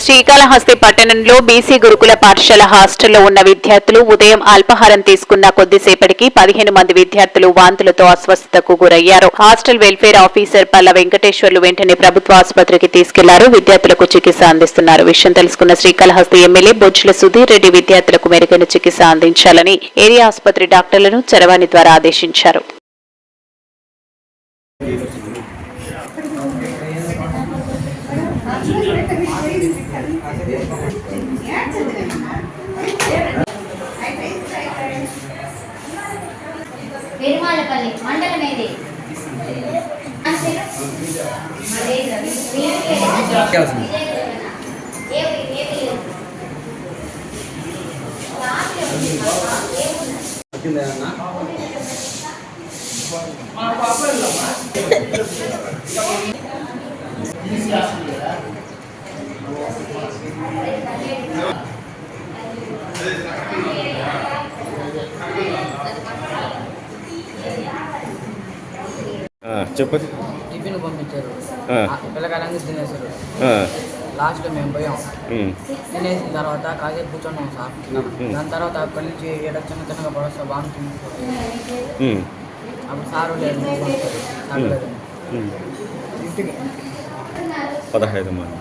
శ్రీకాళహస్తి పట్టణంలో బీసీ గురుకుల పాఠశాల హాస్టల్లో ఉన్న విద్యార్థులు ఉదయం అల్పాహారం తీసుకున్న కొద్దిసేపటికి 15 మంది విద్యార్థులు వాంతులతో అస్వస్థతకు గురయ్యారు. హాస్టల్ వెల్ఫేర్ ఆఫీసర్ పల్ల వెంకటేశ్వర్లు వెంటనే ప్రభుత్వ ఆసుపత్రికి తీసుకెళ్లారు. విద్యార్థులకు చికిత్స అందిస్తున్నారు. విషయం తెలుసుకున్న శ్రీకాళహస్తి ఎమ్మెల్యే బొజ్జల సుధీర్ రెడ్డి విద్యార్థులకు మెరుగైన చికిత్స అందించాలని ఏరియా ఆసుపత్రి డాక్టర్లను చరవాణి ద్వారా ఆదేశించారు. వెరుమాలపల్లి మండలం ఏది? చెప్పండి. టిఫిన్ పంపించారు, పిల్లకాయలందరూ తినేసారు. లాస్ట్లో మేము పోయాం. తినేసిన తర్వాత కాసేపు కూర్చున్నాం సార్. దాని తర్వాత అక్కడి నుంచి ఏదో చిన్నగా పడొస్తా బాగుంటుంది. అప్పుడు సారు లేదు, సార్ లేదు. 15 మంది.